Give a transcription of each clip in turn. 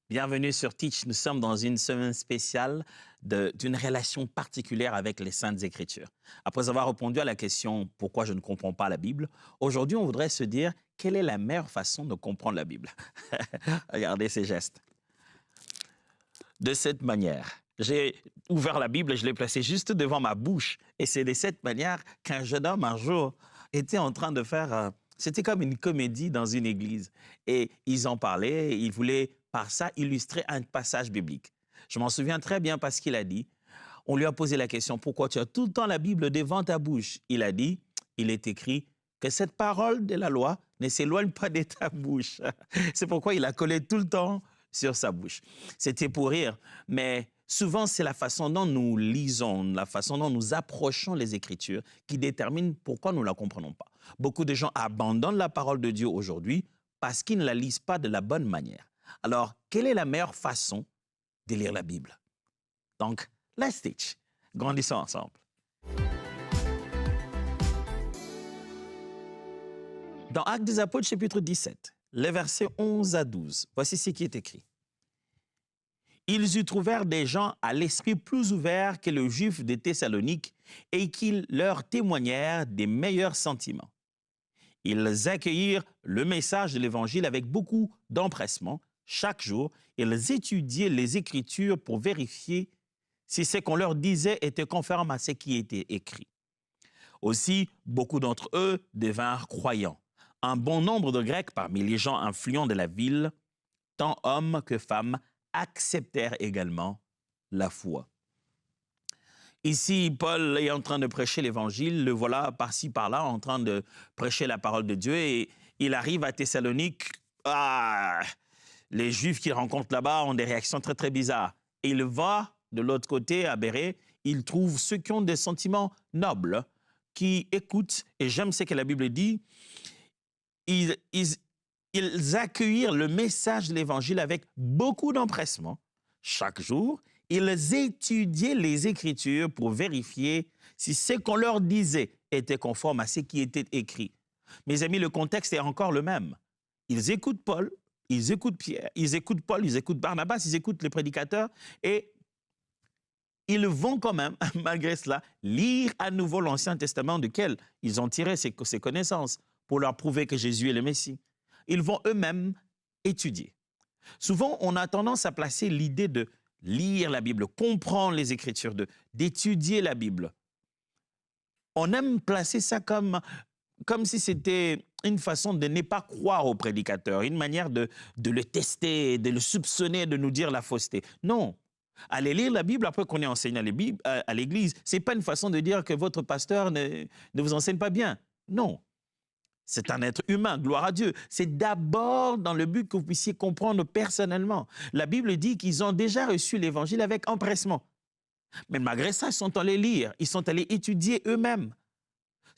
Bienvenue sur Teach. Nous sommes dans une semaine spéciale d'une relation particulière avec les Saintes Écritures. Après avoir répondu à la question « Pourquoi je ne comprends pas la Bible ?», aujourd'hui, on voudrait se dire « Quelle est la meilleure façon de comprendre la Bible ?» Regardez ces gestes. De cette manière, j'ai ouvert la Bible et je l'ai placée juste devant ma bouche. Et c'est de cette manière qu'un jeune homme, un jour, était en train de faire... C'était comme une comédie dans une église. Et ils en parlaient, ils voulaient par ça illustrer un passage biblique. Je m'en souviens très bien parce qu'il a dit, on lui a posé la question, pourquoi tu as tout le temps la Bible devant ta bouche? Il a dit, il est écrit que cette parole de la loi ne s'éloigne pas de ta bouche. C'est pourquoi il a collé tout le temps sur sa bouche. C'était pour rire, mais souvent c'est la façon dont nous lisons, la façon dont nous approchons les Écritures qui détermine pourquoi nous ne la comprenons pas. Beaucoup de gens abandonnent la parole de Dieu aujourd'hui parce qu'ils ne la lisent pas de la bonne manière. Alors, quelle est la meilleure façon de lire la Bible? Donc, let's teach. Grandissons ensemble. Dans Actes des Apôtres, chapitre 17, les versets 11 à 12, voici ce qui est écrit. Ils y trouvèrent des gens à l'esprit plus ouvert que les Juifs de Thessalonique et qui leur témoignèrent des meilleurs sentiments. Ils accueillirent le message de l'Évangile avec beaucoup d'empressement. Chaque jour, ils étudiaient les Écritures pour vérifier si ce qu'on leur disait était conforme à ce qui était écrit. Aussi, beaucoup d'entre eux devinrent croyants. Un bon nombre de Grecs parmi les gens influents de la ville, tant hommes que femmes, acceptèrent également la foi. Ici, Paul est en train de prêcher l'Évangile, le voilà par-ci, par-là, en train de prêcher la parole de Dieu, et il arrive à Thessalonique. Les Juifs qu'il rencontre là-bas ont des réactions très, très bizarres. Et il va de l'autre côté, à Bérée, il trouve ceux qui ont des sentiments nobles, qui écoutent, et j'aime ce que la Bible dit, ils accueillirent le message de l'Évangile avec beaucoup d'empressement. Chaque jour, ils étudiaient les Écritures pour vérifier si ce qu'on leur disait était conforme à ce qui était écrit. Mes amis, le contexte est encore le même. Ils écoutent Paul, ils écoutent Pierre, ils écoutent Paul, ils écoutent Barnabas, ils écoutent les prédicateurs et ils vont quand même, malgré cela, lire à nouveau l'Ancien Testament duquel ils ont tiré ces connaissances pour leur prouver que Jésus est le Messie. Ils vont eux-mêmes étudier. Souvent, on a tendance à placer l'idée de lire la Bible, comprendre les Écritures, d'étudier la Bible. On aime placer ça comme si c'était une façon de ne pas croire au prédicateur, une manière de le tester, de le soupçonner, de nous dire la fausseté. Non. Aller lire la Bible après qu'on ait enseigné à l'Église, ce n'est pas une façon de dire que votre pasteur ne vous enseigne pas bien. Non. C'est un être humain, gloire à Dieu. C'est d'abord dans le but que vous puissiez comprendre personnellement. La Bible dit qu'ils ont déjà reçu l'Évangile avec empressement. Mais malgré ça, ils sont allés lire, ils sont allés étudier eux-mêmes.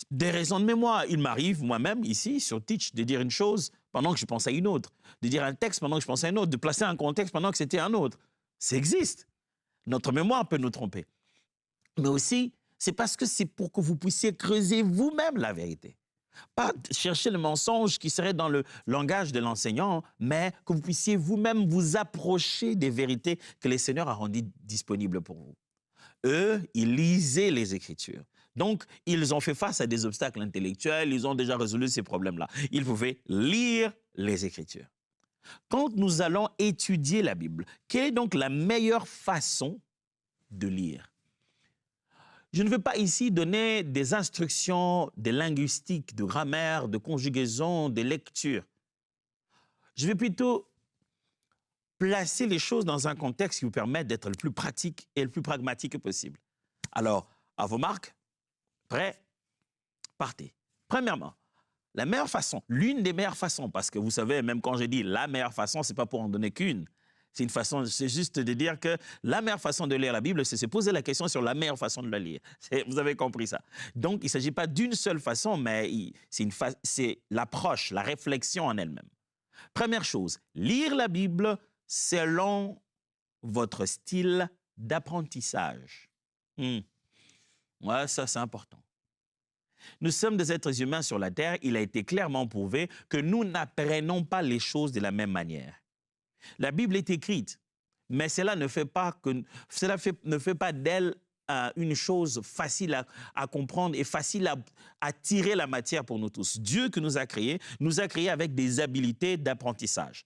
Des raisons de mémoire. Il m'arrive moi-même ici, sur Teach, de dire une chose pendant que je pense à une autre, de dire un texte pendant que je pense à un autre, de placer un contexte pendant que c'était un autre. Ça existe. Notre mémoire peut nous tromper. Mais aussi, c'est parce que c'est pour que vous puissiez creuser vous-même la vérité. Pas chercher le mensonge qui serait dans le langage de l'enseignant, mais que vous puissiez vous-même vous approcher des vérités que le Seigneur a rendues disponibles pour vous. Eux, ils lisaient les Écritures. Donc, ils ont fait face à des obstacles intellectuels, ils ont déjà résolu ces problèmes-là. Ils pouvaient lire les Écritures. Quand nous allons étudier la Bible, quelle est donc la meilleure façon de lire? Je ne veux pas ici donner des instructions de linguistique, de grammaire, de conjugaison, de lecture. Je vais plutôt placer les choses dans un contexte qui vous permet d'être le plus pratique et le plus pragmatique possible. Alors, à vos marques, prêts, partez. Premièrement, la meilleure façon, l'une des meilleures façons, parce que vous savez, même quand j'ai dit la meilleure façon, ce n'est pas pour en donner qu'une. C'est juste de dire que la meilleure façon de lire la Bible, c'est se poser la question sur la meilleure façon de la lire. Vous avez compris ça. Donc, il ne s'agit pas d'une seule façon, mais c'est l'approche, la réflexion en elle-même. Première chose, lire la Bible selon votre style d'apprentissage. Ouais, ça, c'est important. Nous sommes des êtres humains sur la terre. Il a été clairement prouvé que nous n'apprenons pas les choses de la même manière. La Bible est écrite, mais cela ne fait pas ne fait pas d'elle une chose facile à comprendre et facile à tirer la matière pour nous tous. Dieu qui nous a créés avec des habiletés d'apprentissage,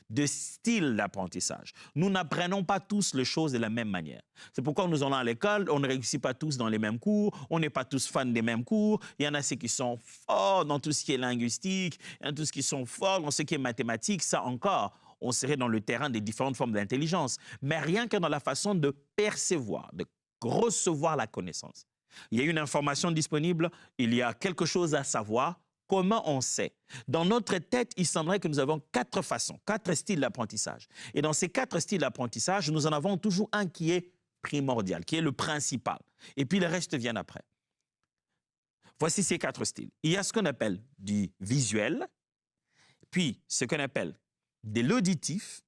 de style d'apprentissage. Nous n'apprenons pas tous les choses de la même manière. C'est pourquoi nous allons à l'école, on ne réussit pas tous dans les mêmes cours, on n'est pas tous fans des mêmes cours. Il y en a ceux qui sont forts dans tout ce qui est linguistique, il y en a tous qui sont forts dans ce qui est mathématique. Ça encore, on serait dans le terrain des différentes formes d'intelligence. Mais rien que dans la façon de percevoir, de recevoir la connaissance. Il y a une information disponible, il y a quelque chose à savoir. Comment on sait? Dans notre tête, il semblerait que nous avons 4 façons, 4 styles d'apprentissage. Et dans ces 4 styles d'apprentissage, nous en avons toujours un qui est primordial, qui est le principal. Et puis le reste vient après. Voici ces 4 styles. Il y a ce qu'on appelle du visuel, puis ce qu'on appelle de l'auditif,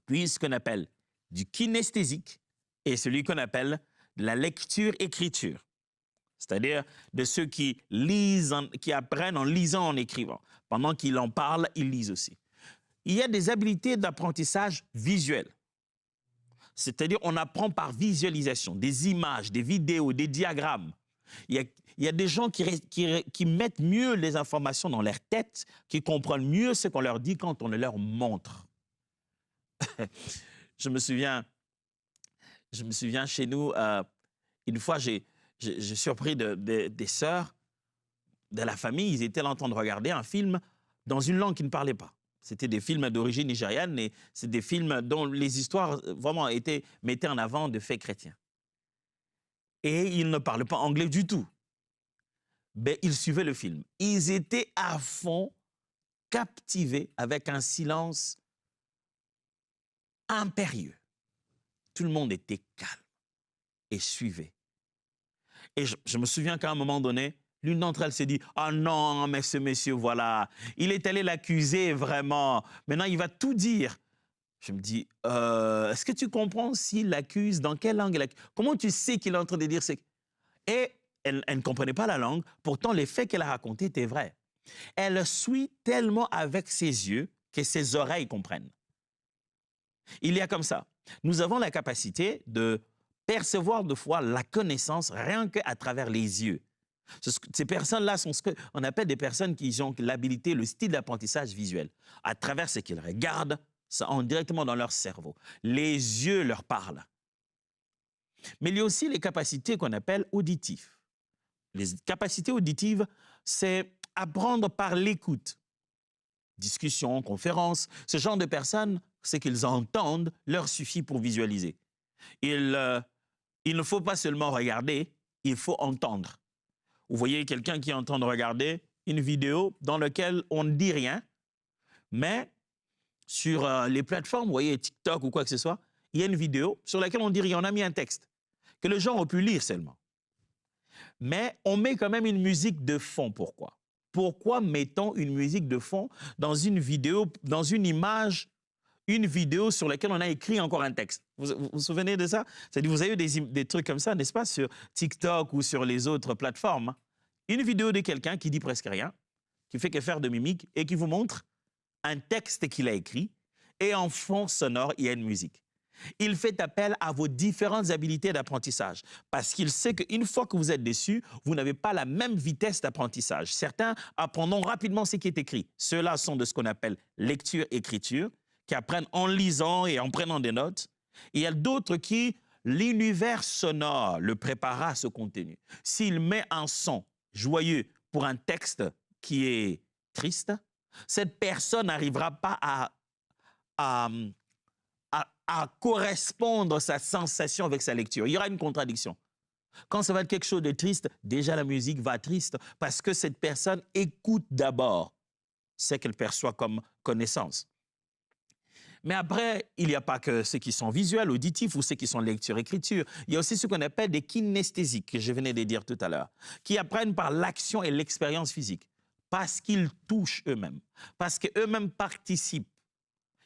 puis ce qu'on appelle du kinesthésique et celui qu'on appelle la lecture-écriture. C'est-à-dire de ceux qui lisent, qui apprennent en lisant, en écrivant. Pendant qu'ils en parlent, ils lisent aussi. Il y a des habiletés d'apprentissage visuel. C'est-à-dire on apprend par visualisation, des images, des vidéos, des diagrammes. Il y a des gens qui mettent mieux les informations dans leur tête, qui comprennent mieux ce qu'on leur dit quand on le leur montre. Je me souviens chez nous, une fois, j'ai surpris des sœurs de la famille. Ils étaient là en train de regarder un film dans une langue qu'ils ne parlaient pas. C'était des films d'origine nigériane et c'est des films dont les histoires vraiment mettaient en avant de faits chrétiens. Et ils ne parlaient pas anglais du tout. Mais ils suivaient le film. Ils étaient à fond, captivés avec un silence impérieux. Tout le monde était calme et suivait. Et je me souviens qu'à un moment donné, l'une d'entre elles s'est dit « Ah non, mais ce monsieur, voilà, il est allé l'accuser vraiment. Maintenant, il va tout dire. » Je me dis « Est-ce que tu comprends s'il l'accuse? Dans quelle langue il accuse? Comment tu sais qu'il est en train de dire ce... » Et elle ne comprenait pas la langue. Pourtant, les faits qu'elle a racontés étaient vrais. Elle suit tellement avec ses yeux que ses oreilles comprennent. Il y a comme ça. Nous avons la capacité de percevoir de fois la connaissance rien qu'à travers les yeux. Ces personnes-là sont ce qu'on appelle des personnes qui ont l'habilité, le style d'apprentissage visuel. À travers ce qu'ils regardent, ça entre directement dans leur cerveau. Les yeux leur parlent. Mais il y a aussi les capacités qu'on appelle auditives. Les capacités auditives, c'est apprendre par l'écoute. Discussion, conférence, ce genre de personnes, ce qu'ils entendent leur suffit pour visualiser. Il ne faut pas seulement regarder, il faut entendre. Vous voyez quelqu'un qui est en train de regarder une vidéo dans laquelle on ne dit rien, mais sur les plateformes, vous voyez TikTok ou quoi que ce soit, il y a une vidéo sur laquelle on dit rien, on a mis un texte que les gens ont pu lire seulement. Mais on met quand même une musique de fond. Pourquoi? Pourquoi mettons une musique de fond dans une vidéo, dans une image, une vidéo sur laquelle on a écrit encore un texte? Vous vous souvenez de ça? C'est-à-dire, vous avez des trucs comme ça, n'est-ce pas, sur TikTok ou sur les autres plateformes. Une vidéo de quelqu'un qui dit presque rien, qui fait que faire de mimique et qui vous montre un texte qu'il a écrit et en fond sonore, il y a une musique. Il fait appel à vos différentes habiletés d'apprentissage parce qu'il sait qu'une fois que vous êtes dessus, vous n'avez pas la même vitesse d'apprentissage. Certains apprendront rapidement ce qui est écrit. Ceux-là sont de ce qu'on appelle lecture-écriture, qui apprennent en lisant et en prenant des notes. Et il y a d'autres qui, l'univers sonore le préparera à ce contenu. S'il met un son joyeux pour un texte qui est triste, cette personne n'arrivera pas à correspondre sa sensation avec sa lecture. Il y aura une contradiction. Quand ça va être quelque chose de triste, déjà la musique va triste parce que cette personne écoute d'abord ce qu'elle perçoit comme connaissance. Mais après, il n'y a pas que ceux qui sont visuels, auditifs ou ceux qui sont lecture-écriture. Il y a aussi ce qu'on appelle des kinesthésiques, que je venais de dire tout à l'heure, qui apprennent par l'action et l'expérience physique, parce qu'ils touchent eux-mêmes, parce qu'eux-mêmes participent.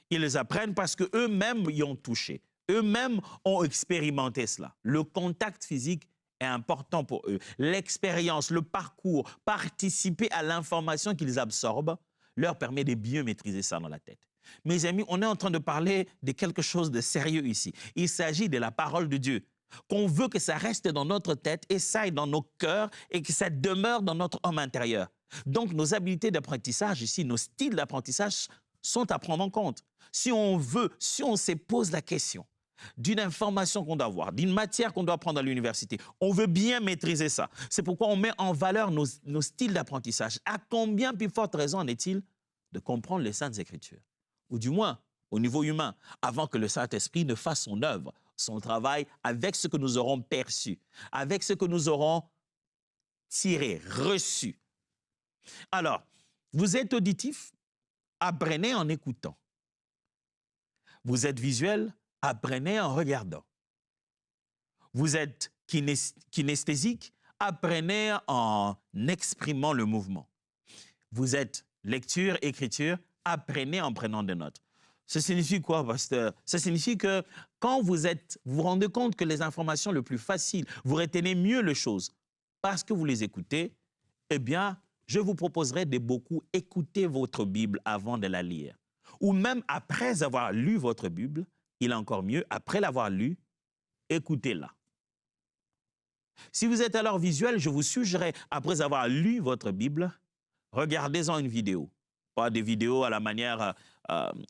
Ils apprennent parce qu'eux-mêmes y ont touché. Eux-mêmes ont expérimenté cela. Le contact physique est important pour eux. L'expérience, le parcours, participer à l'information qu'ils absorbent leur permet de mieux maîtriser ça dans la tête. Mes amis, on est en train de parler de quelque chose de sérieux ici. Il s'agit de la parole de Dieu. Qu'on veut que ça reste dans notre tête et ça aille dans nos cœurs et que ça demeure dans notre homme intérieur. Donc, nos habiletés d'apprentissage ici, nos styles d'apprentissage sont à prendre en compte. Si on veut, si on se pose la question d'une information qu'on doit avoir, d'une matière qu'on doit prendre à l'université, on veut bien maîtriser ça. C'est pourquoi on met en valeur nos styles d'apprentissage. À combien plus forte raison en est-il de comprendre les Saintes Écritures? Ou du moins, au niveau humain, avant que le Saint-Esprit ne fasse son œuvre, son travail avec ce que nous aurons perçu, avec ce que nous aurons tiré, reçu. Alors, vous êtes auditif, apprenez en écoutant. Vous êtes visuel, apprenez en regardant. Vous êtes kinesthésique, apprenez en exprimant le mouvement. Vous êtes lecture, écriture, apprenez en prenant des notes. Ça signifie quoi, pasteur? Ça signifie que quand vous vous rendez compte que les informations les plus faciles, vous retenez mieux les choses parce que vous les écoutez, eh bien, je vous proposerai de beaucoup écouter votre Bible avant de la lire. Ou même après avoir lu votre Bible, il est encore mieux, après l'avoir lu, écoutez-la. Si vous êtes alors visuel, je vous suggérerais, après avoir lu votre Bible, regardez-en une vidéo. Pas des vidéos à la manière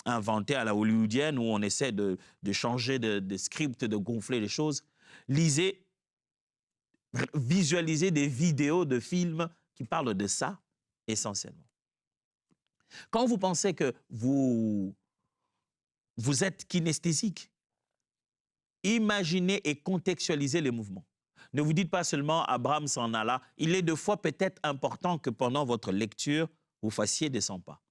inventée à la hollywoodienne où on essaie de changer de script, de gonfler les choses. Lisez, visualisez des vidéos de films qui parlent de ça essentiellement. Quand vous pensez que vous êtes kinesthésique, imaginez et contextualisez les mouvements. Ne vous dites pas seulement Abraham s'en alla. Il est de fois peut-être important que pendant votre lecture, vous fassiez des 100 pas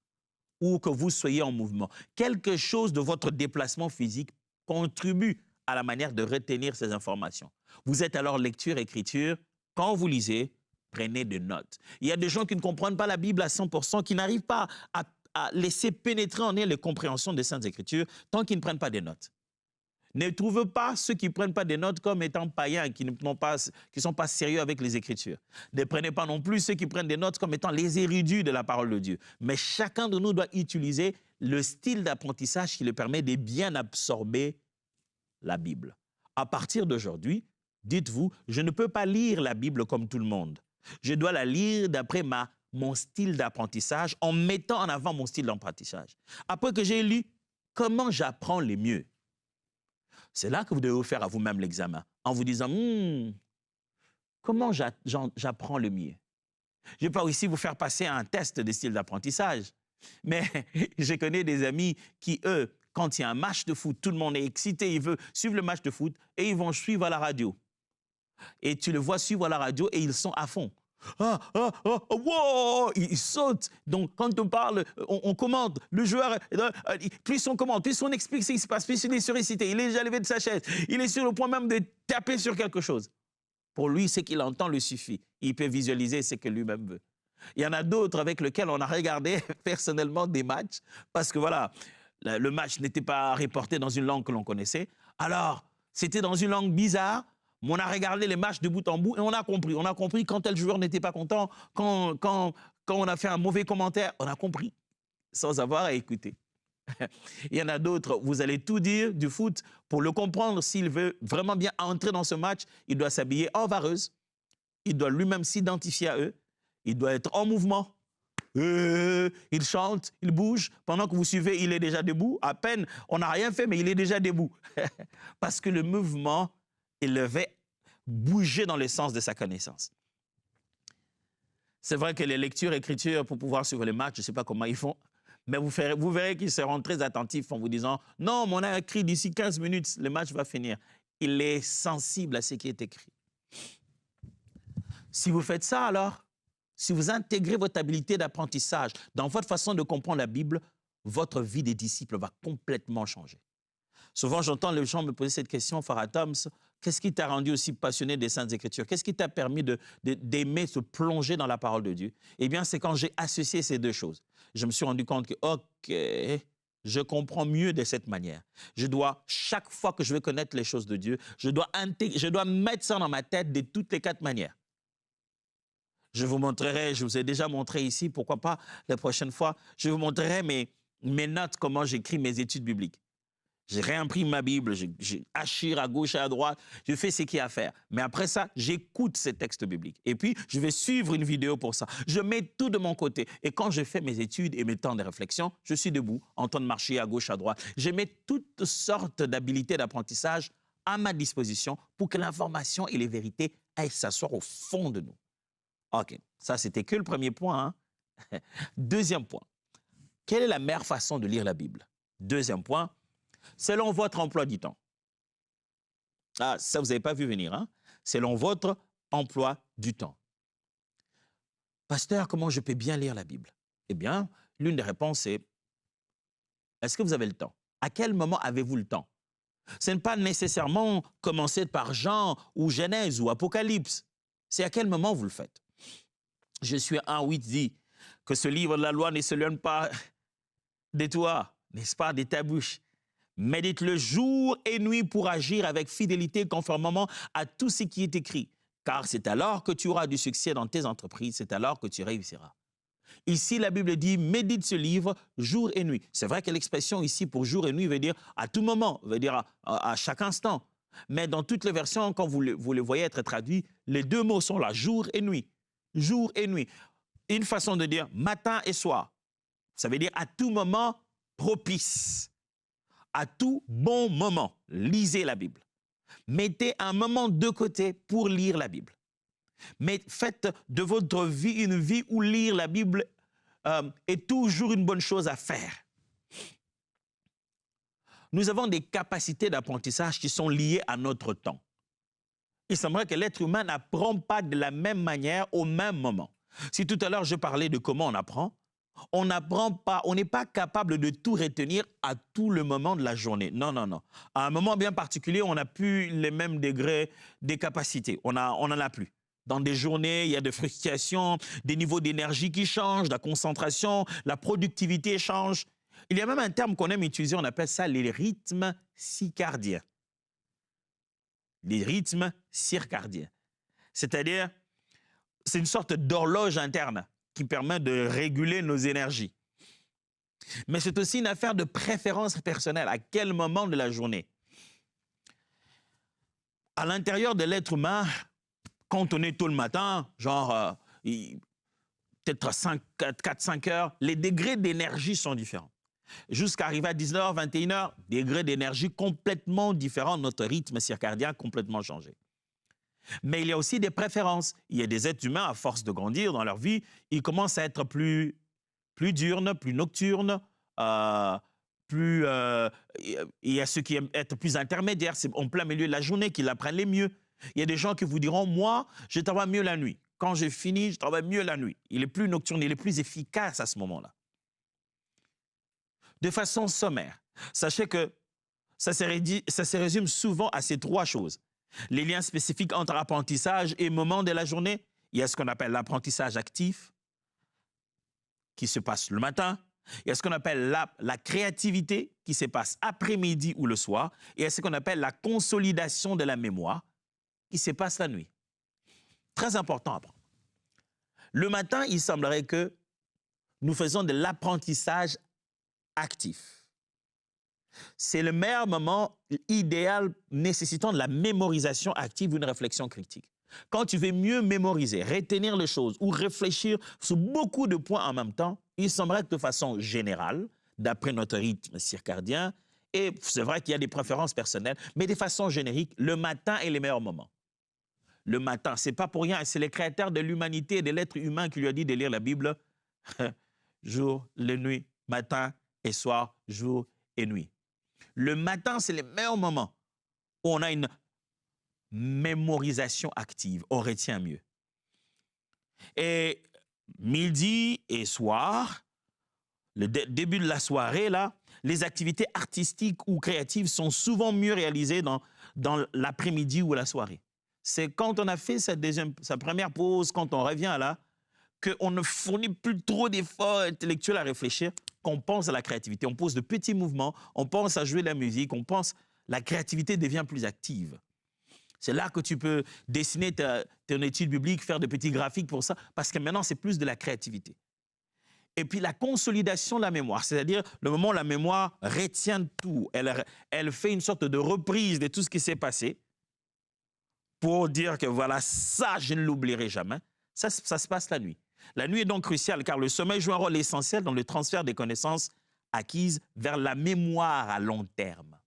ou que vous soyez en mouvement. Quelque chose de votre déplacement physique contribue à la manière de retenir ces informations. Vous êtes alors lecture, écriture. Quand vous lisez, prenez des notes. Il y a des gens qui ne comprennent pas la Bible à 100%, qui n'arrivent pas à laisser pénétrer en eux les compréhensions des Saintes Écritures tant qu'ils ne prennent pas des notes. Ne trouvez pas ceux qui ne prennent pas des notes comme étant païens, qui ne sont pas sérieux avec les Écritures. Ne prenez pas non plus ceux qui prennent des notes comme étant les érudits de la parole de Dieu. Mais chacun de nous doit utiliser le style d'apprentissage qui le permet de bien absorber la Bible. À partir d'aujourd'hui, dites-vous, je ne peux pas lire la Bible comme tout le monde. Je dois la lire d'après mon style d'apprentissage, en mettant en avant mon style d'apprentissage. Après que j'ai lu, comment j'apprends le mieux? C'est là que vous devez vous faire à vous-même l'examen, en vous disant, comment j'apprends le mieux? Je ne vais pas ici vous faire passer un test de style d'apprentissage, mais je connais des amis qui, eux, quand il y a un match de foot, tout le monde est excité, ils veulent suivre le match de foot et ils vont suivre à la radio. Et tu le vois suivre à la radio et ils sont à fond. Wow, ils sautent. Donc, quand on parle, on commente. Le joueur, plus on commente, plus on explique ce qui se passe, plus il est surexcité, il est déjà levé de sa chaise, il est sur le point même de taper sur quelque chose. Pour lui, ce qu'il entend lui suffit. Il peut visualiser ce que lui-même veut. Il y en a d'autres avec lesquels on a regardé personnellement des matchs, parce que voilà, le match n'était pas reporté dans une langue que l'on connaissait. Alors, c'était dans une langue bizarre. On a regardé les matchs de bout en bout et on a compris. On a compris quand tel joueur n'était pas content, quand on a fait un mauvais commentaire, on a compris, sans avoir à écouter. Il y en a d'autres, vous allez tout dire du foot. Pour le comprendre, s'il veut vraiment bien entrer dans ce match, il doit s'habiller en vareuse, il doit lui-même s'identifier à eux, il doit être en mouvement. Il chante, il bouge. Pendant que vous suivez, il est déjà debout. À peine, on n'a rien fait, mais il est déjà debout. Parce que le mouvement, il devait bouger dans le sens de sa connaissance. C'est vrai que les lectures, écritures, pour pouvoir suivre les matchs, je ne sais pas comment ils font, mais vous verrez qu'ils seront très attentifs en vous disant « Non, mais on a écrit d'ici 15 minutes, le match va finir. » Il est sensible à ce qui est écrit. Si vous faites ça, alors, si vous intégrez votre habilité d'apprentissage dans votre façon de comprendre la Bible, votre vie des disciples va complètement changer. Souvent, j'entends les gens me poser cette question, Farah Thoms, qu'est-ce qui t'a rendu aussi passionné des Saintes Écritures? Qu'est-ce qui t'a permis d'aimer se plonger dans la parole de Dieu? Eh bien, c'est quand j'ai associé ces deux choses. Je me suis rendu compte que, OK, je comprends mieux de cette manière. Je dois, chaque fois que je veux connaître les choses de Dieu, je dois mettre ça dans ma tête de toutes les 4 manières. Je vous montrerai, je vous ai déjà montré ici, pourquoi pas la prochaine fois, je vous montrerai mes notes, comment j'écris mes études bibliques. Je réimprime ma Bible, je hachire à gauche et à droite, je fais ce qu'il y a à faire. Mais après ça, j'écoute ces textes bibliques. Et puis, je vais suivre une vidéo pour ça. Je mets tout de mon côté. Et quand je fais mes études et mes temps de réflexion, je suis debout, en train de marcher à gauche, à droite. Je mets toutes sortes d'habilités d'apprentissage à ma disposition pour que l'information et les vérités aillent s'asseoir au fond de nous. OK, ça, c'était que le premier point. Hein? Deuxième point, quelle est la meilleure façon de lire la Bible? Deuxième point, selon votre emploi du temps. Ah, ça, vous n'avez pas vu venir, hein? Selon votre emploi du temps. Pasteur, comment je peux bien lire la Bible? Eh bien, l'une des réponses est, est-ce que vous avez le temps? À quel moment avez-vous le temps? Ce n'est pas nécessairement commencer par Jean ou Genèse ou Apocalypse. C'est à quel moment vous le faites. Je suis 1,8 dit que ce livre de la loi ne s'éloigne pas de toi, n'est-ce pas, de ta bouche. Médite-le jour et nuit pour agir avec fidélité conformément à tout ce qui est écrit. Car c'est alors que tu auras du succès dans tes entreprises, c'est alors que tu réussiras. Ici, la Bible dit, médite ce livre jour et nuit. C'est vrai que l'expression ici pour jour et nuit veut dire à tout moment, veut dire à chaque instant. Mais dans toutes les versions, quand vous le voyez être traduit, les deux mots sont là, jour et nuit. Jour et nuit. Une façon de dire matin et soir. Ça veut dire à tout moment propice. À tout bon moment, lisez la Bible. Mettez un moment de côté pour lire la Bible. Mais faites de votre vie une vie où lire la Bible est toujours une bonne chose à faire. Nous avons des capacités d'apprentissage qui sont liées à notre temps. Il semblerait que l'être humain n'apprend pas de la même manière au même moment. Si tout à l'heure je parlais de comment on n'apprend pas, on n'est pas capable de tout retenir à tout le moment de la journée. Non, non, non. À un moment bien particulier, on n'a plus les mêmes degrés de capacité. On n'en a plus. Dans des journées, il y a des frustrations, des niveaux d'énergie qui changent, la concentration, la productivité change. Il y a même un terme qu'on aime utiliser, on appelle ça les rythmes circadiens. Les rythmes circadiens. C'est-à-dire, c'est une sorte d'horloge interne qui permet de réguler nos énergies. Mais c'est aussi une affaire de préférence personnelle. À quel moment de la journée? À l'intérieur de l'être humain, quand on est tôt le matin, genre peut-être 4-5 heures, les degrés d'énergie sont différents. Jusqu'à arriver à 19h, 21h, degrés d'énergie complètement différents, notre rythme circadien complètement changé. Mais il y a aussi des préférences. Il y a des êtres humains, à force de grandir dans leur vie, ils commencent à être plus diurnes, plus nocturnes, il y a ceux qui aiment être plus intermédiaires, c'est en plein milieu de la journée qu'ils apprennent les mieux. Il y a des gens qui vous diront, moi, je travaille mieux la nuit. Quand j'ai fini, je travaille mieux la nuit. Il est plus nocturne, il est plus efficace à ce moment-là. De façon sommaire, sachez que ça se résume souvent à ces trois choses. Les liens spécifiques entre apprentissage et moment de la journée, il y a ce qu'on appelle l'apprentissage actif, qui se passe le matin. Il y a ce qu'on appelle la créativité, qui se passe après-midi ou le soir. Et il y a ce qu'on appelle la consolidation de la mémoire, qui se passe la nuit. Très important à apprendre. Le matin, il semblerait que nous faisons de l'apprentissage actif. C'est le meilleur moment idéal nécessitant de la mémorisation active ou une réflexion critique. Quand tu veux mieux mémoriser, retenir les choses ou réfléchir sur beaucoup de points en même temps, il semblerait que de façon générale, d'après notre rythme circadien, et c'est vrai qu'il y a des préférences personnelles, mais de façon générique, le matin est le meilleur moment. Le matin, ce n'est pas pour rien, c'est le créateur de l'humanité et de l'être humain qui lui a dit de lire la Bible jour, la nuit, matin et soir, jour et nuit. Le matin, c'est le meilleur moment où on a une mémorisation active, on retient mieux. Et midi et soir, le début de la soirée, là, les activités artistiques ou créatives sont souvent mieux réalisées dans l'après-midi ou la soirée. C'est quand on a fait sa première pause, quand on revient là, qu'on ne fournit plus trop d'efforts intellectuels à réfléchir, qu'on pense à la créativité. On pose de petits mouvements, on pense à jouer de la musique, la créativité devient plus active. C'est là que tu peux dessiner ton étude biblique, faire de petits graphiques pour ça, parce que maintenant, c'est plus de la créativité. Et puis la consolidation de la mémoire, c'est-à-dire le moment où la mémoire retient tout. Elle fait une sorte de reprise de tout ce qui s'est passé pour dire que voilà, ça, je ne l'oublierai jamais. Ça se passe la nuit. La nuit est donc cruciale car le sommeil joue un rôle essentiel dans le transfert des connaissances acquises vers la mémoire à long terme.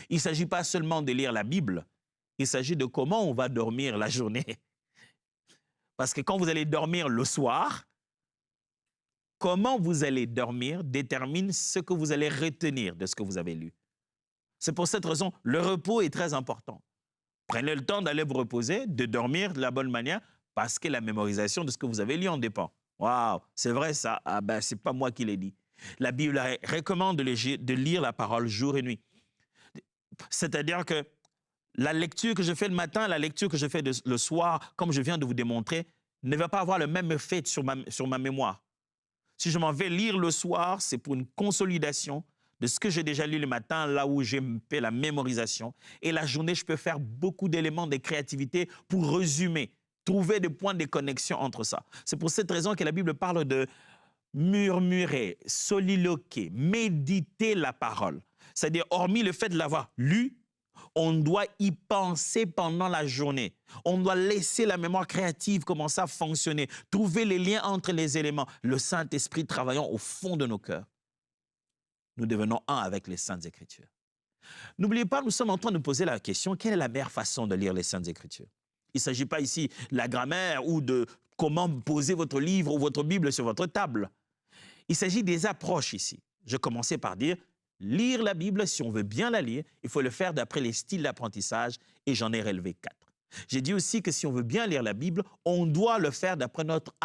Il ne s'agit pas seulement de lire la Bible, il s'agit de comment on va dormir la journée. Parce que quand vous allez dormir le soir, comment vous allez dormir détermine ce que vous allez retenir de ce que vous avez lu. C'est pour cette raison, le repos est très important. Prenez le temps d'aller vous reposer, de dormir de la bonne manière, parce que la mémorisation de ce que vous avez lu en dépend. Waouh, c'est vrai ça? Ah ben, c'est pas moi qui l'ai dit. La Bible recommande de lire la parole jour et nuit. C'est-à-dire que la lecture que je fais le matin, la lecture que je fais le soir, comme je viens de vous démontrer, ne va pas avoir le même effet sur ma mémoire. Si je m'en vais lire le soir, c'est pour une consolidation de ce que j'ai déjà lu le matin, là où j'ai fait la mémorisation. Et la journée, je peux faire beaucoup d'éléments de créativité pour résumer, trouver des points de connexion entre ça. C'est pour cette raison que la Bible parle de murmurer, soliloquer, méditer la parole. C'est-à-dire, hormis le fait de l'avoir lu, on doit y penser pendant la journée. On doit laisser la mémoire créative commencer à fonctionner, trouver les liens entre les éléments. Le Saint-Esprit travaillant au fond de nos cœurs. Nous devenons un avec les Saintes Écritures. N'oubliez pas, nous sommes en train de poser la question, quelle est la meilleure façon de lire les Saintes Écritures? Il ne s'agit pas ici de la grammaire ou de comment poser votre livre ou votre Bible sur votre table. Il s'agit des approches ici. Je commençais par dire, lire la Bible, si on veut bien la lire, il faut le faire d'après les styles d'apprentissage et j'en ai relevé 4. J'ai dit aussi que si on veut bien lire la Bible, on doit le faire d'après notre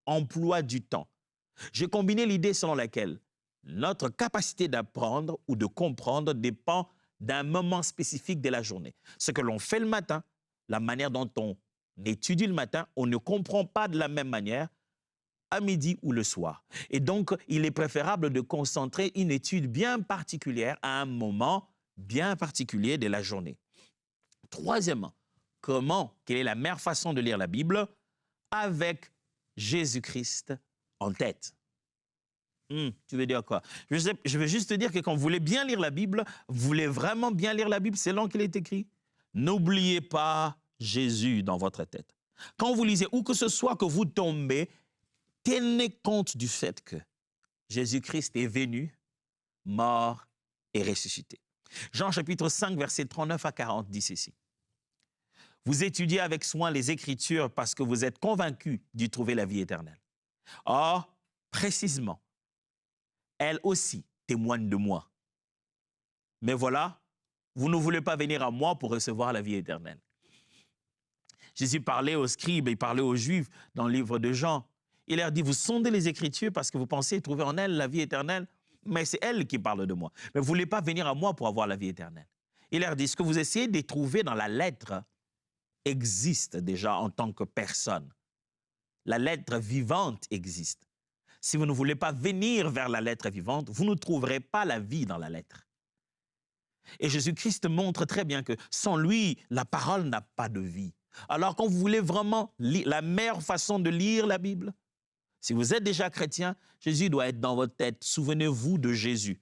emploi du temps. J'ai combiné l'idée selon laquelle notre capacité d'apprendre ou de comprendre dépend d'un moment spécifique de la journée. Ce que l'on fait le matin, la manière dont on étudie le matin, on ne comprend pas de la même manière à midi ou le soir. Et donc, il est préférable de concentrer une étude bien particulière à un moment bien particulier de la journée. Troisièmement, quelle est la meilleure façon de lire la Bible? Avec Jésus-Christ en tête. Tu veux dire quoi? Je veux juste te dire que quand vous voulez bien lire la Bible, vous voulez vraiment bien lire la Bible selon qu'il est écrit. N'oubliez pas Jésus dans votre tête. Quand vous lisez, où que ce soit que vous tombez, tenez compte du fait que Jésus-Christ est venu, mort et ressuscité. Jean chapitre 5, versets 39 à 40 dit ceci. Vous étudiez avec soin les Écritures parce que vous êtes convaincus d'y trouver la vie éternelle. Or, précisément, elles aussi témoignent de moi. Mais voilà, vous ne voulez pas venir à moi pour recevoir la vie éternelle. Jésus parlait aux scribes, il parlait aux Juifs dans le livre de Jean. Il leur dit, vous sondez les Écritures parce que vous pensez trouver en elles la vie éternelle, mais c'est elle qui parle de moi. Mais vous ne voulez pas venir à moi pour avoir la vie éternelle. Il leur dit, ce que vous essayez de trouver dans la lettre existe déjà en tant que personne. La lettre vivante existe. Si vous ne voulez pas venir vers la lettre vivante, vous ne trouverez pas la vie dans la lettre. Et Jésus-Christ montre très bien que sans lui, la parole n'a pas de vie. Alors quand vous voulez vraiment la meilleure façon de lire la Bible, si vous êtes déjà chrétien, Jésus doit être dans votre tête. Souvenez-vous de Jésus.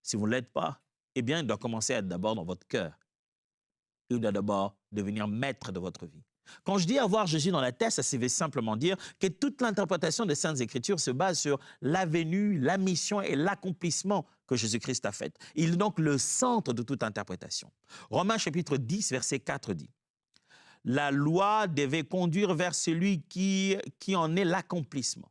Si vous ne l'êtes pas, eh bien, il doit commencer à être d'abord dans votre cœur. Il doit d'abord devenir maître de votre vie. Quand je dis avoir Jésus dans la tête, ça veut simplement dire que toute l'interprétation des Saintes Écritures se base sur la venue, la mission et l'accomplissement que Jésus-Christ a fait. Il est donc le centre de toute interprétation. Romains chapitre 10, verset 4 dit « La loi devait conduire vers celui qui en est l'accomplissement,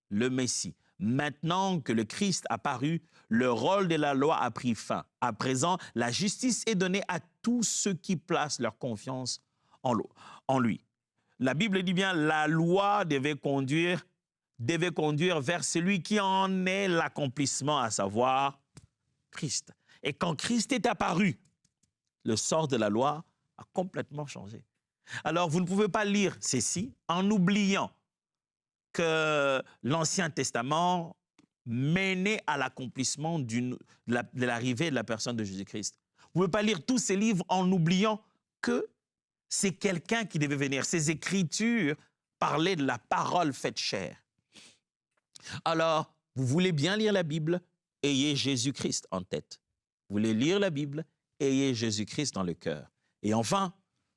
le Messie. Maintenant que le Christ a paru, le rôle de la loi a pris fin. À présent, la justice est donnée à tous ceux qui placent leur confiance en lui. » La Bible dit bien, la loi devait conduire vers celui qui en est l'accomplissement, à savoir Christ. Et quand Christ est apparu, le sort de la loi a complètement changé. Alors, vous ne pouvez pas lire ceci en oubliant que l'Ancien Testament menait à l'accomplissement de l'arrivée de la personne de Jésus-Christ. Vous ne pouvez pas lire tous ces livres en oubliant que c'est quelqu'un qui devait venir. Ces Écritures parlaient de la parole faite chair. Alors, vous voulez bien lire la Bible, ayez Jésus-Christ en tête. Vous voulez lire la Bible, ayez Jésus-Christ dans le cœur. Et enfin,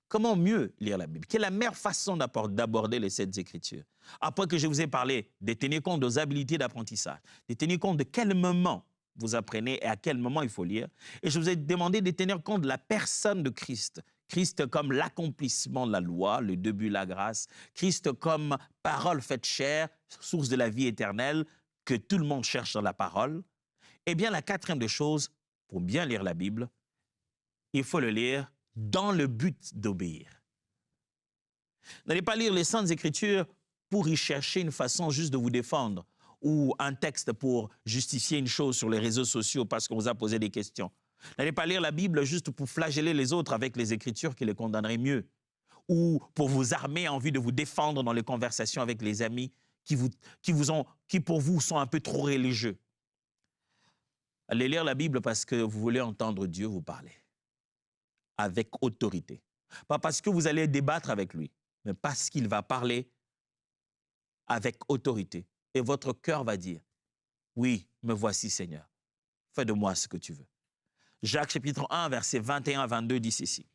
comment mieux lire la Bible? Quelle est la meilleure façon d'aborder les Saintes Écritures? Après que je vous ai parlé de tenir compte de vos habilités d'apprentissage, de tenir compte de quel moment vous apprenez et à quel moment il faut lire, et je vous ai demandé de tenir compte de la personne de Christ. Christ comme l'accomplissement de la loi, le début de la grâce. Christ comme parole faite chair, source de la vie éternelle, que tout le monde cherche dans la parole. Eh bien, la quatrième des choses, pour bien lire la Bible, il faut le lire dans le but d'obéir. N'allez pas lire les Saintes Écritures pour y chercher une façon juste de vous défendre ou un texte pour justifier une chose sur les réseaux sociaux parce qu'on vous a posé des questions. N'allez pas lire la Bible juste pour flageller les autres avec les Écritures qui les condamneraient mieux ou pour vous armer en vue de vous défendre dans les conversations avec les amis qui pour vous sont un peu trop religieux. Allez lire la Bible parce que vous voulez entendre Dieu vous parler avec autorité. Pas parce que vous allez débattre avec lui, mais parce qu'il va parler avec autorité. Et votre cœur va dire, oui, me voici Seigneur, fais de moi ce que tu veux. Jacques chapitre 1, versets 21 à 22 dit ceci.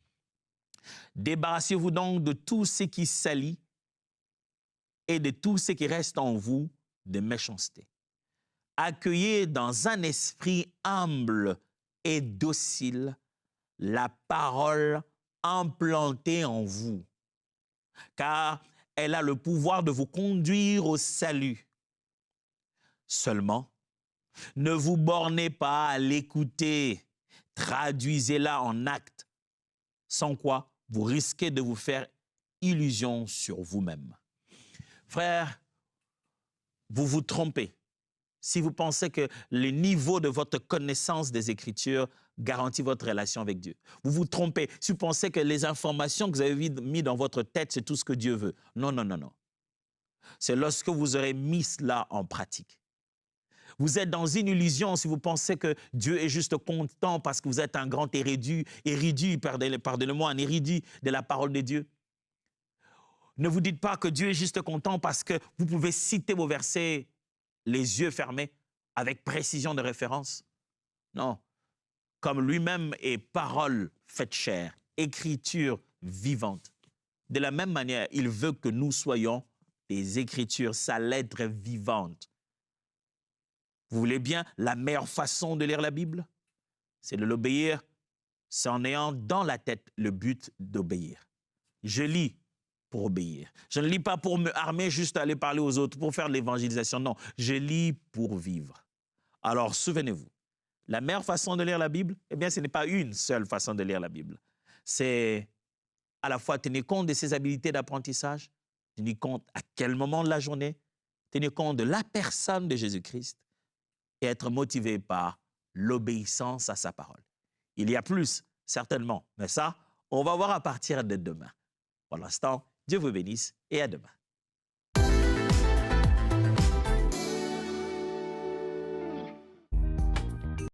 Débarrassez-vous donc de tout ce qui salit et de tout ce qui reste en vous de méchanceté. Accueillez dans un esprit humble et docile la parole implantée en vous, car elle a le pouvoir de vous conduire au salut. Seulement, ne vous bornez pas à l'écouter, traduisez-la en actes, sans quoi vous risquez de vous faire illusion sur vous-même. Frères, vous vous trompez si vous pensez que le niveau de votre connaissance des Écritures garantit votre relation avec Dieu. Vous vous trompez si vous pensez que les informations que vous avez mises dans votre tête, c'est tout ce que Dieu veut. Non, non, non, non. C'est lorsque vous aurez mis cela en pratique. Vous êtes dans une illusion si vous pensez que Dieu est juste content parce que vous êtes un grand érudit, pardonnez-moi, un érudit de la parole de Dieu. Ne vous dites pas que Dieu est juste content parce que vous pouvez citer vos versets les yeux fermés, avec précision de référence. Non, comme lui-même est parole faite chair, écriture vivante. De la même manière, il veut que nous soyons des Écritures, sa lettre vivante. Vous voulez bien la meilleure façon de lire la Bible? C'est de l'obéir, c'est en ayant dans la tête le but d'obéir. Je lis pour obéir. Je ne lis pas pour me armer juste à aller parler aux autres, pour faire de l'évangélisation. Non, je lis pour vivre. Alors, souvenez-vous, la meilleure façon de lire la Bible, eh bien, ce n'est pas une seule façon de lire la Bible. C'est à la fois tenir compte de ses habilités d'apprentissage, tenir compte à quel moment de la journée, tenir compte de la personne de Jésus-Christ et être motivé par l'obéissance à sa parole. Il y a plus, certainement, mais ça, on va voir à partir de demain. Pour l'instant, Dieu vous bénisse et à demain.